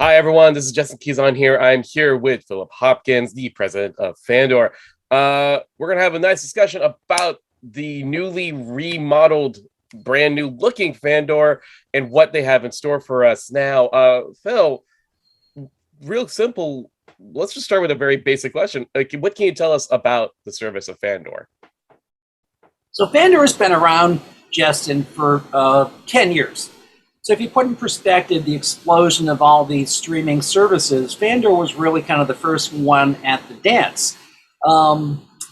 Hi, everyone. This is Justin Quizon here. I'm here with Philip Hopkins, the president of Fandor. We're going to have a nice discussion about the newly remodeled, brand new looking Fandor and what they have in store for us now. Phil, real simple. Let's just start with a very basic question. What can you tell us about the service of Fandor? So Fandor has been around, Justin, for 10 years. So if you put in perspective the explosion of all these streaming services, Fandor was really kind of the first one at the dance.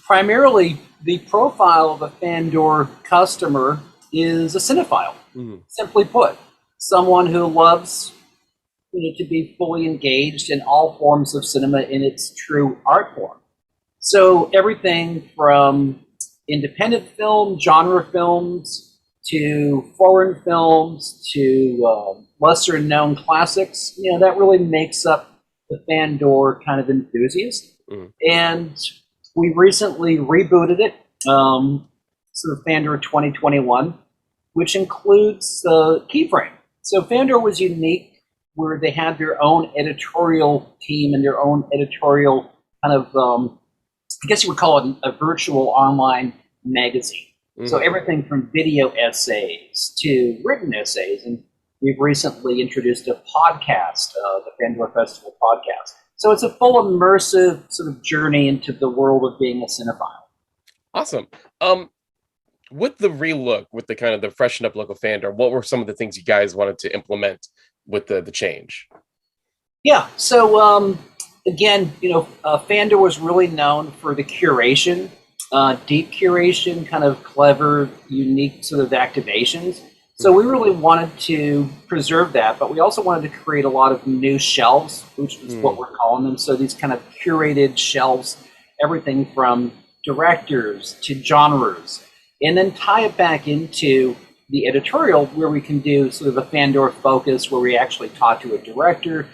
Primarily, the profile of a Fandor customer is a cinephile, simply put. Someone who loves to be fully engaged in all forms of cinema in its true art form. So everything from independent film, genre films, to foreign films, to lesser known classics, that really makes up the Fandor kind of enthusiast. And we recently rebooted it, sort of Fandor 2021, which includes the keyframe. So Fandor was unique where they had their own editorial team and their own editorial kind of, I guess you would call it a virtual online magazine. So everything from video essays to written essays, and we've recently introduced a podcast, the Fandor Festival podcast. So it's a full immersive sort of journey into the world of being a cinephile. Awesome. With the relook, with the kind of the freshened up look of Fandor, what were some of the things you guys wanted to implement with the change? Yeah. So again, Fandor was really known for the curation. Deep curation, kind of clever, unique sort of activations. So we really wanted to preserve that, but we also wanted to create a lot of new shelves, which is what we're calling them. So these kind of curated shelves, everything from directors to genres, and then tie it back into the editorial where we can do sort of a Fandor focus where we actually talk to a director,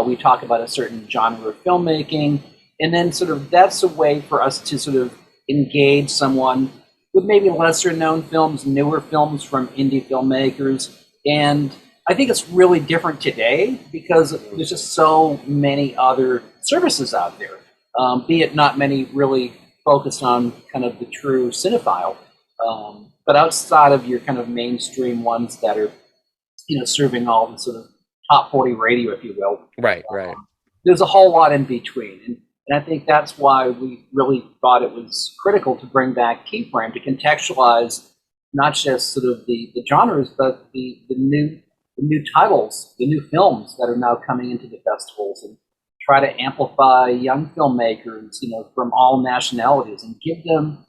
we talk about a certain genre of filmmaking, and then sort of that's a way for us to sort of engage someone with maybe lesser known films, newer films from indie filmmakers. And I think it's really different today because there's just so many other services out there, be it not many really focused on kind of the true cinephile, but outside of your kind of mainstream ones that are, serving all the sort of top 40 radio, if you will. Right. There's a whole lot in between. And I think that's why we really thought it was critical to bring back Keyframe to contextualize not just sort of the genres, but the new titles, the new films that are now coming into the festivals, and try to amplify young filmmakers, from all nationalities, and give them,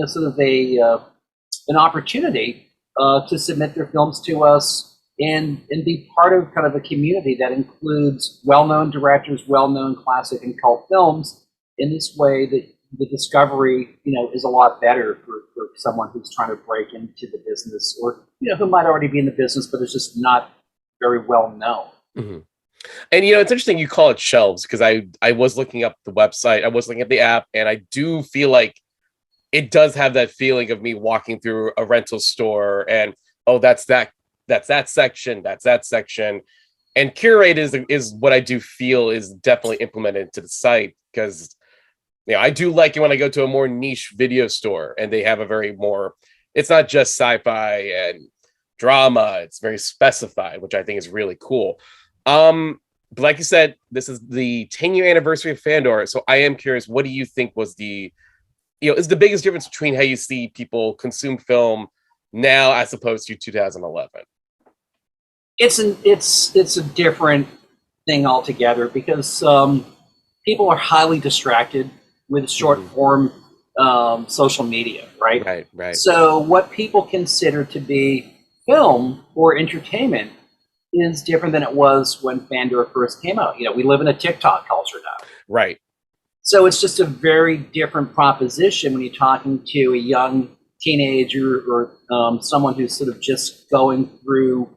sort of an opportunity to submit their films to us and be part of kind of a community that includes well-known directors, well-known classic and cult films. In this way, that the discovery, is a lot better for someone who's trying to break into the business, or who might already be in the business but is just not very well known. And it's interesting you call it shelves, because I was looking up the website, I was looking at the app, and I do feel like it does have that feeling of me walking through a rental store and that's that section, and curate is what I do feel is definitely implemented to the site, because I do like it when I go to a more niche video store and they have a very more, it's not just sci-fi and drama, it's very specified, which I think is really cool. But like you said, this is the 10-year anniversary of Fandor, so I am curious, what do you think was is the biggest difference between how you see people consume film now as opposed to 2011? It's a different thing altogether, because people are highly distracted with short form social media, right? Right. So what people consider to be film or entertainment is different than it was when Fandor first came out. We live in a TikTok culture now. Right. So it's just a very different proposition when you're talking to a young teenager or someone who's sort of just going through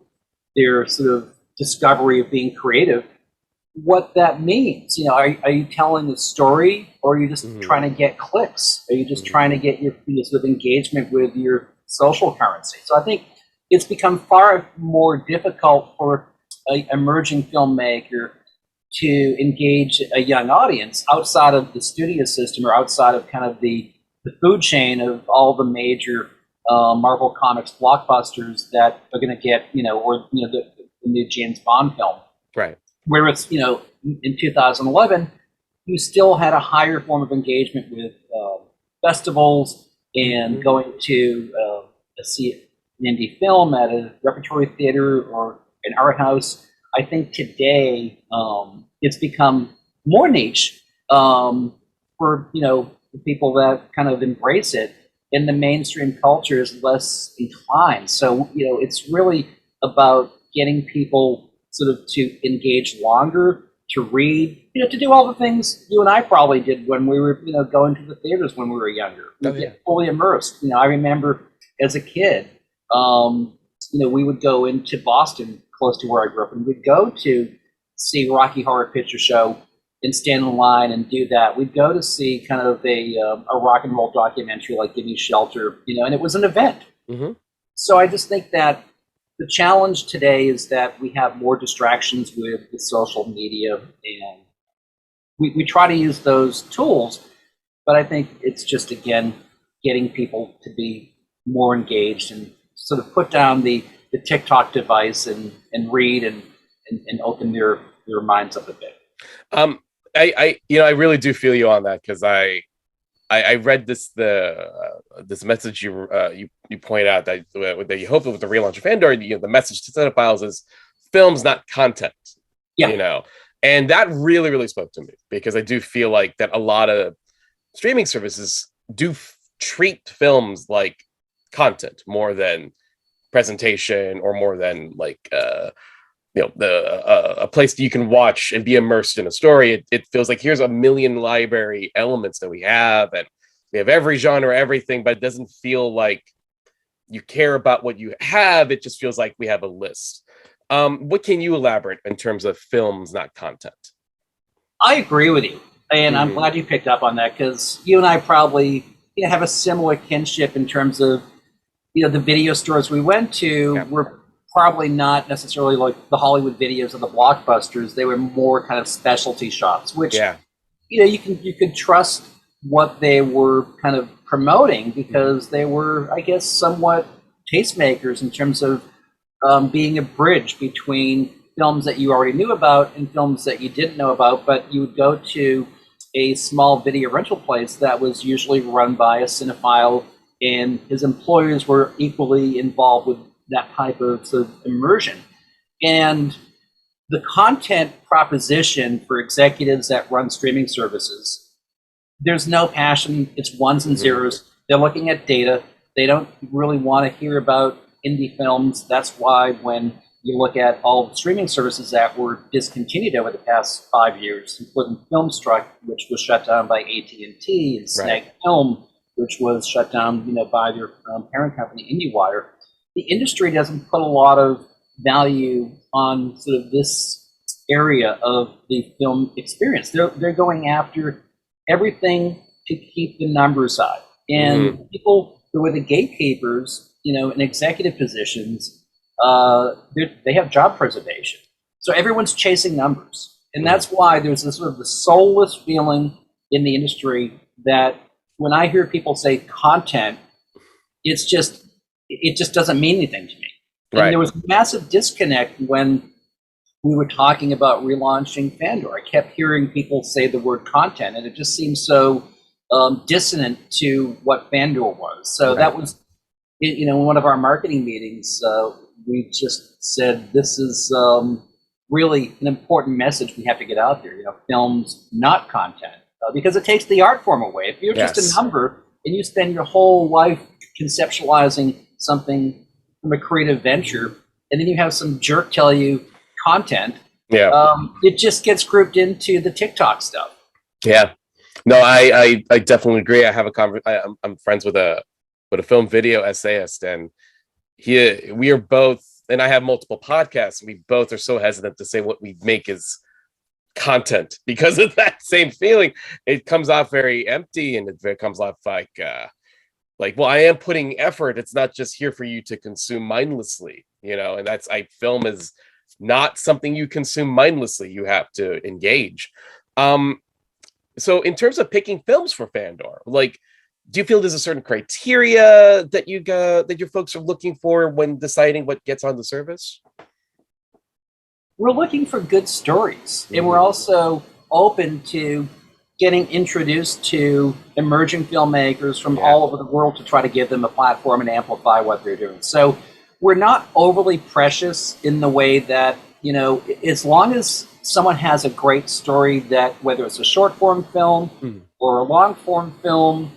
their sort of discovery of being creative, what that means. Are you telling a story, or are you just trying to get clicks? Are you just trying to get your sort of engagement with your social currency? So I think it's become far more difficult for a emerging filmmaker to engage a young audience outside of the studio system or outside of kind of the food chain of all the major Marvel Comics blockbusters that are going to get, the new James Bond film. Right. Whereas, in 2011, you still had a higher form of engagement with festivals and going to see an indie film at a repertory theater or an art house. I think today it's become more niche for the people that kind of embrace it, and the mainstream culture is less inclined. So it's really about getting people sort of to engage longer, to read, to do all the things you and I probably did when we were going to the theaters when we were younger. We get fully immersed. I remember as a kid, we would go into Boston, close to where I grew up, and we'd go to see Rocky Horror Picture Show and stand in line and do that. We'd go to see kind of a rock and roll documentary like Give Me Shelter, and it was an event. Mm-hmm. So I just think that the challenge today is that we have more distractions with the social media, and we try to use those tools, but I think it's just, again, getting people to be more engaged and sort of put down the TikTok device and read and open their minds up a bit. I really do feel you on that, because I read this message you point out that you hope with the relaunch of Fandor, the message to cinephiles is films, not content. Yeah. And that really, really spoke to me, because I do feel like that a lot of streaming services do treat films like content more than presentation, or more than like a place that you can watch and be immersed in a story. It feels like here's a million library elements that we have, and we have every genre, everything, but it doesn't feel like you care about what you have. It just feels like we have a list. What can you elaborate in terms of films, not content? I agree with you, and I'm glad you picked up on that, because you and I probably have a similar kinship in terms of the video stores we went to were probably not necessarily like the Hollywood videos of the blockbusters. They were more kind of specialty shops, which you could trust what they were kind of promoting, because they were, I guess, somewhat tastemakers in terms of being a bridge between films that you already knew about and films that you didn't know about. But you would go to a small video rental place that was usually run by a cinephile, and his employers were equally involved with that type of sort of immersion. And the content proposition for executives that run streaming services, there's no passion. It's ones and zeros. They're looking at data. They don't really want to hear about indie films. That's why when you look at all the streaming services that were discontinued over the past 5 years, including Filmstruck, which was shut down by AT&T, and Snag Film, which was shut down, by their parent company, IndieWire. The industry doesn't put a lot of value on sort of this area of the film experience. They're going after everything to keep the numbers high. And people who are the gatekeepers, in executive positions, they have job preservation. So everyone's chasing numbers. And that's why there's this sort of the soulless feeling in the industry that when I hear people say content, it just doesn't mean anything to me. And there was a massive disconnect when we were talking about relaunching Fandor. I kept hearing people say the word content, and it just seemed so dissonant to what Fandor was. So that was, in one of our marketing meetings, we just said, this is really an important message we have to get out there. Films, not content. Because it takes the art form away. If you're just a number and you spend your whole life conceptualizing something from a creative venture, and then you have some jerk tell you content, it just gets grouped into the TikTok stuff. Yeah. No, I definitely agree. I have I'm friends with a film video essayist, and we are both, and I have multiple podcasts, and we both are so hesitant to say what we make is content because of that same feeling. It comes off very empty, and it comes off like well, I am putting effort. It's not just here for you to consume mindlessly, and film is not something you consume mindlessly. You have to engage. So in terms of picking films for Fandor, like, do you feel there's a certain criteria that that your folks are looking for when deciding what gets on the service? We're looking for good stories, and we're also open to getting introduced to emerging filmmakers from all over the world to try to give them a platform and amplify what they're doing. So we're not overly precious in the way that, you know, as long as someone has a great story, that whether it's a short form film or a long form film,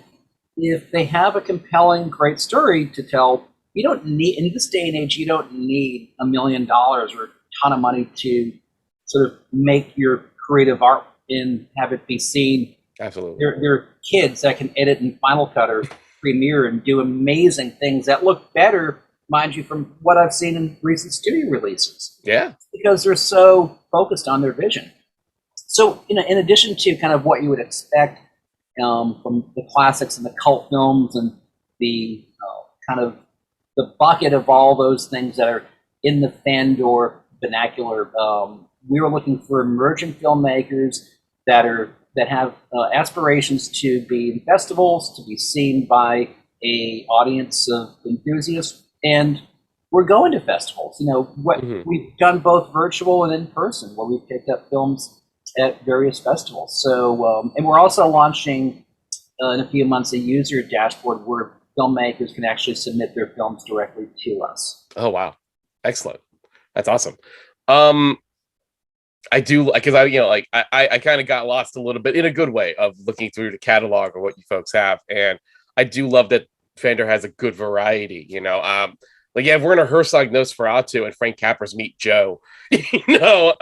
if they have a compelling, great story to tell, you don't need, in this day and age, you don't need $1 million or a ton of money to sort of make your creative art and have it be seen. Absolutely. There are kids that can edit in Final Cut or Premiere and do amazing things that look better, mind you, from what I've seen in recent studio releases. Yeah. Because they're so focused on their vision. So, you know, in addition to kind of what you would expect from the classics and the cult films and the kind of the bucket of all those things that are in the Fandor vernacular, we were looking for emerging filmmakers that have aspirations to be in festivals, to be seen by a audience of enthusiasts, and we're going to festivals. You know, we've done both virtual and in person, where we've picked up films at various festivals. So, and we're also launching in a few months a user dashboard where filmmakers can actually submit their films directly to us. Oh wow, excellent! That's awesome. I do, because I kind of got lost a little bit in a good way of looking through the catalog of what you folks have, and I do love that Fandor has a good variety. You know, like you have Werner Herzog, Nosferatu, and Frank Capra's Meet Joe. You know,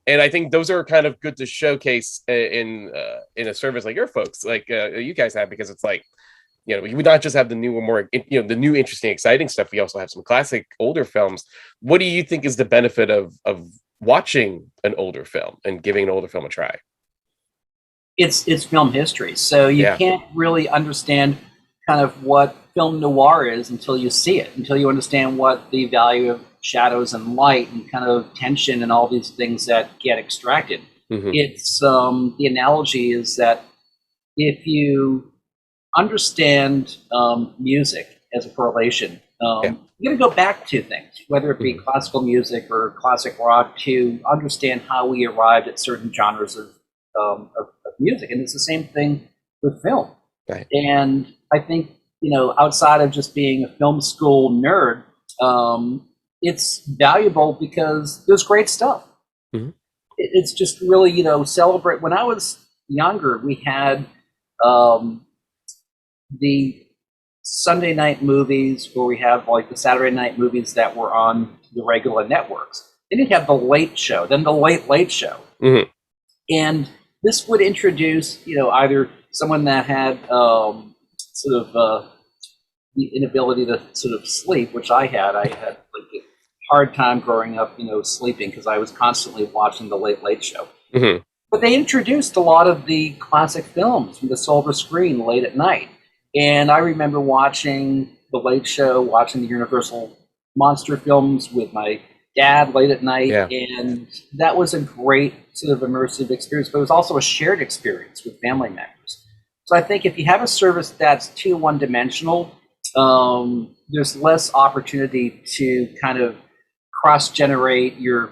and I think those are kind of good to showcase in a service like your folks, like you guys have, because it's like, you know, we would not just have the new, more, you know, the new, interesting, exciting stuff. We also have some classic older films. What do you think is the benefit of watching an older film and giving an older film a try? It's film history, so you can't really understand kind of what film noir is until you see it, until you understand what the value of shadows and light and kind of tension and all these things that get extracted. It's the analogy is that if you understand music as a correlation, you're going to go back to things, whether it be classical music or classic rock, to understand how we arrived at certain genres of music. And it's the same thing with film. Right. And I think, you know, outside of just being a film school nerd, it's valuable because there's great stuff. It's just really, you know, celebrate. When I was younger, we had the Sunday night movies, where we have like the Saturday night movies that were on the regular networks. Then you'd have the late show, then the late show. And this would introduce, you know, either someone that had sort of the inability to sort of sleep, which I had. I had like a hard time growing up, you know, sleeping because I was constantly watching the late show. But they introduced a lot of the classic films from the silver screen late at night. And I remember watching The Late Show, watching the Universal monster films with my dad late at night. And that was a great sort of immersive experience, but it was also a shared experience with family members. So I think if you have a service that's too one-dimensional, there's less opportunity to kind of cross-generate your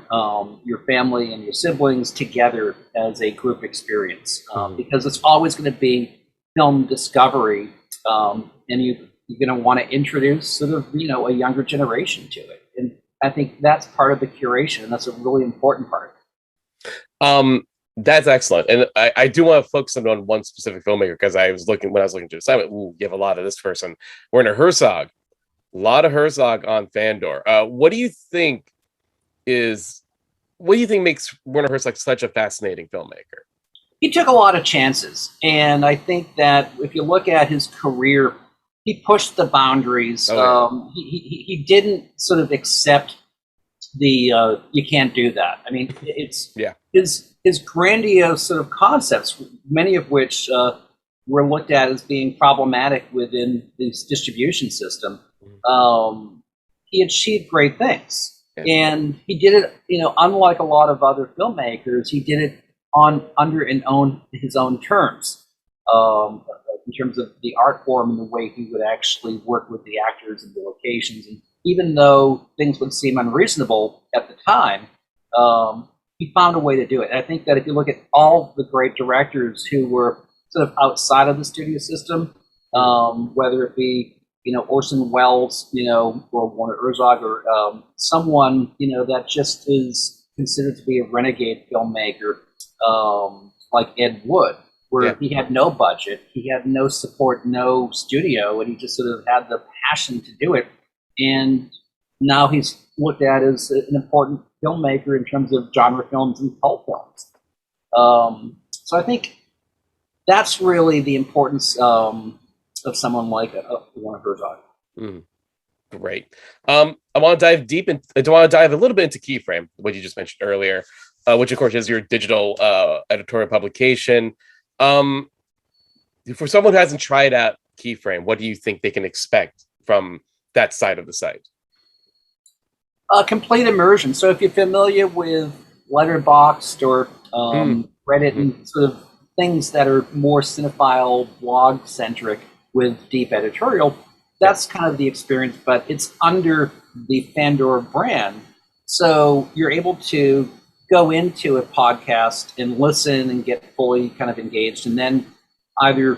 family and your siblings together as a group experience, because it's always going to be film discovery, and you're going to want to introduce sort of, you know, a younger generation to it. And I think that's part of the curation, and that's a really important part. That's excellent. And I do want to focus on one specific filmmaker, because when I was looking to the assignment, you have a lot of this person, Werner Herzog. A lot of Herzog on Fandor. What do you think makes Werner Herzog such a fascinating filmmaker? He took a lot of chances, and I think that if you look at his career, he pushed the boundaries. He didn't sort of accept the you can't do that. I mean, it's his grandiose sort of concepts, many of which were looked at as being problematic within this distribution system. He achieved great things. Yeah. And he did it, unlike a lot of other filmmakers, he did it on under his own terms, in terms of the art form and the way he would actually work with the actors and the locations. And even though things would seem unreasonable at the time, he found a way to do it. And I think that if you look at all the great directors who were sort of outside of the studio system, whether it be Orson Welles, or Werner Herzog, or someone that just is considered to be a renegade filmmaker, like Ed Wood, where he had no budget, he had no support, no studio, and he just sort of had the passion to do it. And now he's looked at as an important filmmaker in terms of genre films and cult films. So I think that's really the importance of someone like Werner Herzog. Great. I want to dive deep I want to dive a little bit into Keyframe, what you just mentioned earlier, which of course is your digital editorial publication. For someone who hasn't tried out Keyframe, what do you think they can expect from that side of the site? Complete immersion. So if you're familiar with Letterboxd or Reddit and sort of things that are more cinephile blog centric with deep editorial, that's kind of the experience, but it's under the Fandor brand. So you're able to go into a podcast and listen and get fully kind of engaged, and then either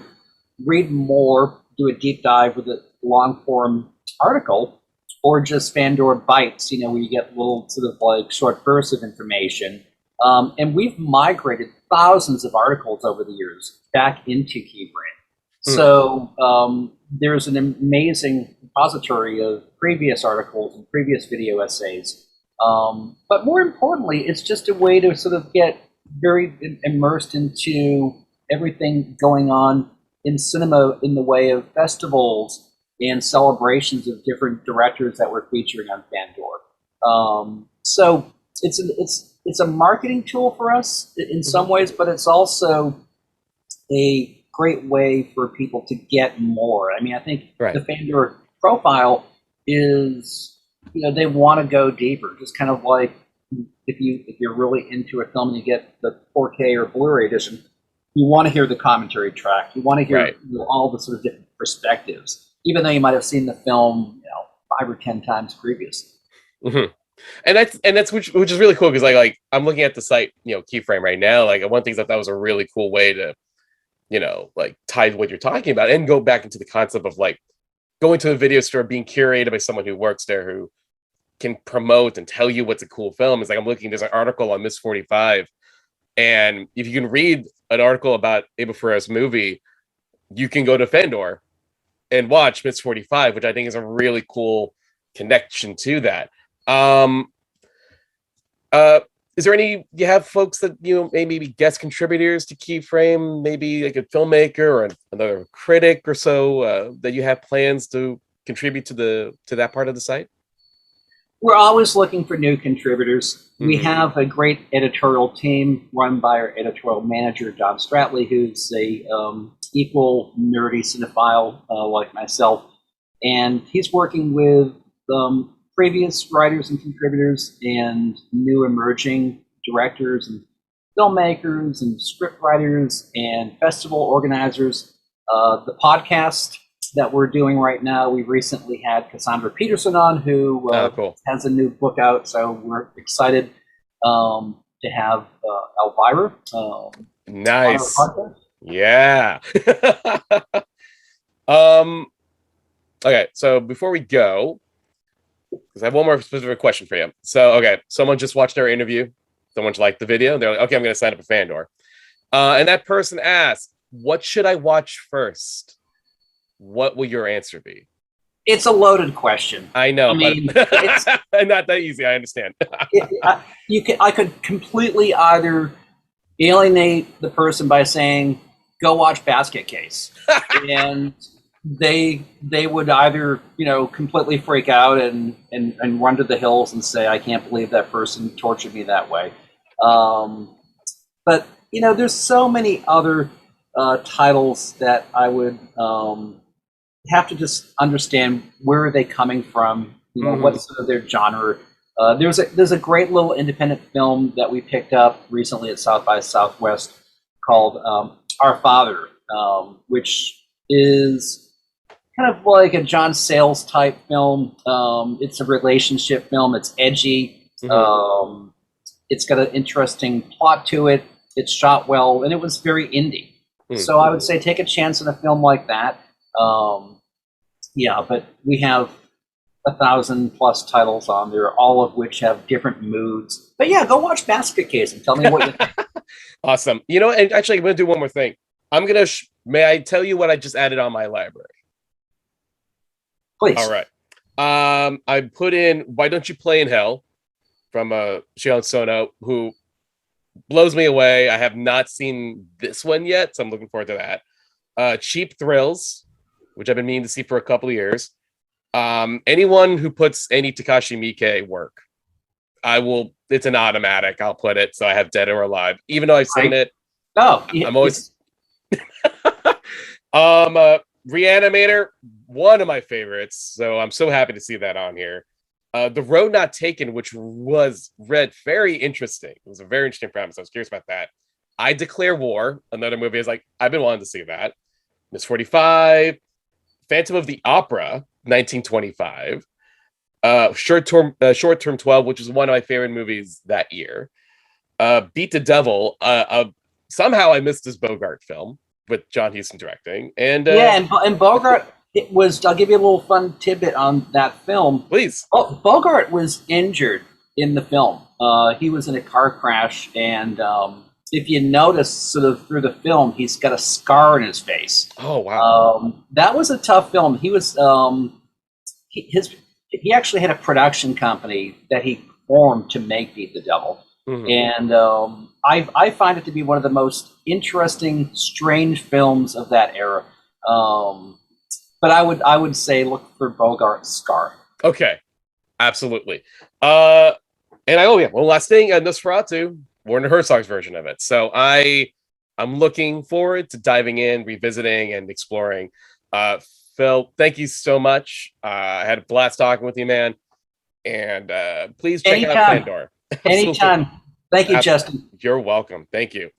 read more, do a deep dive with a long form article, or just Fandor bites, where you get little sort of like short bursts of information. And we've migrated thousands of articles over the years back into Keyframe. So there's an amazing repository of previous articles and previous video essays. But more importantly, it's just a way to sort of get very immersed into everything going on in cinema in the way of festivals and celebrations of different directors that we're featuring on Fandor. So it's a marketing tool for us in some ways, but it's also a great way for people to get more. I mean, I think the Fandor profile is, they want to go deeper. Just kind of like if you're really into a film and you get the 4K or Blu-ray edition, you want to hear the commentary track. You want to hear all the sort of different perspectives, even though you might have seen the film 5 or 10 times previously. And that's which is really cool, because like I'm looking at the site, Keyframe right now. Like one of the things I thought was a really cool way to like tie what you're talking about and go back into the concept of like going to a video store, being curated by someone who works there, who can promote and tell you what's a cool film. It's like, I'm looking, there's an article on Miss 45, and if you can read an article about Abel Ferrara's movie, you can go to Fandor and watch Miss 45, which I think is a really cool connection to that. Is there any, you have folks that maybe guest contributors to Keyframe, maybe like a filmmaker or another critic or so, that you have plans to contribute to that part of the site? We're always looking for new contributors. We have a great editorial team run by our editorial manager, John Stratley, who's a equal nerdy cinephile like myself, and he's working with previous writers and contributors and new emerging directors and filmmakers and script writers and festival organizers. The podcast that we're doing right now, we recently had Cassandra Peterson on, who has a new book out, so we're excited to have Elvira. Nice. Yeah. Okay, so before we go, because I have one more specific question for you. So, okay, someone just watched our interview. Someone liked the video. They're like, okay, I'm going to sign up for Fandor. And that person asked, what should I watch first? What will your answer be? It's a loaded question. I know, but it's not that easy. I understand. I could completely either alienate the person by saying, go watch Basket Case. And they would either completely freak out and run to the hills and say, I can't believe that person tortured me that way. But there's so many other titles that I would have to just understand, where are they coming from, what's sort of their genre. There's a great little independent film that we picked up recently at South by Southwest called Our Father, which is kind of like a John Sayles type film. It's a relationship film. It's edgy. Mm-hmm. It's got an interesting plot to it. It's shot well, and it was very indie. Mm-hmm. So I would say take a chance on a film like that. Yeah, but we have 1,000+ titles on there, all of which have different moods. But yeah, go watch Basket Case and tell me what you think. Awesome. You know, and actually, I'm going to do one more thing. I'm going to, may I tell you what I just added on my library? Please. All right. I put in Why Don't You Play in Hell from Shion Sono, who blows me away. I have not seen this one yet, so I'm looking forward to that. Cheap Thrills, which I've been meaning to see for a couple of years. Anyone who puts any Takashi Miike work, I will. It's an automatic. I'll put it. So I have Dead or Alive, even though I've seen it. Oh, I'm always. Reanimator, one of my favorites. So I'm so happy to see that on here. The Road Not Taken, which was read very interesting. It was a very interesting premise. I was curious about that. I Declare War, another movie. Is like I've been wanting to see that. Miss 45, Phantom of the Opera, 1925. Short Term 12, which is one of my favorite movies that year. Beat the Devil. Somehow I missed this Bogart film with John Huston directing. And and Bogart, it was. I'll give you a little fun tidbit on that film. Please. Oh, Bogart was injured in the film. He was in a car crash, and if you notice, sort of through the film, he's got a scar in his face. Oh wow! That was a tough film. He was he actually had a production company that he formed to make Beat the Devil. Mm-hmm. And I find it to be one of the most interesting, strange films of that era. But I would say look for Bogart's Scar. Okay, absolutely. And one last thing, Nosferatu, Werner Herzog's version of it. So I'm looking forward to diving in, revisiting, and exploring. Phil, thank you so much. I had a blast talking with you, man. And please check out Fandor. Anytime. Thank you, Justin. You're welcome. Thank you.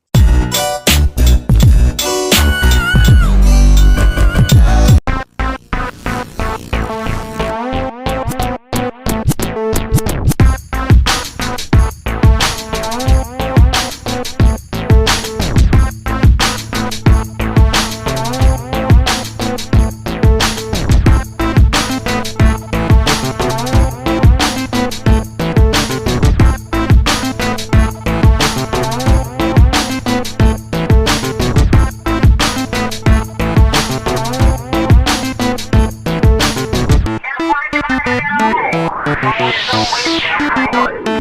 Always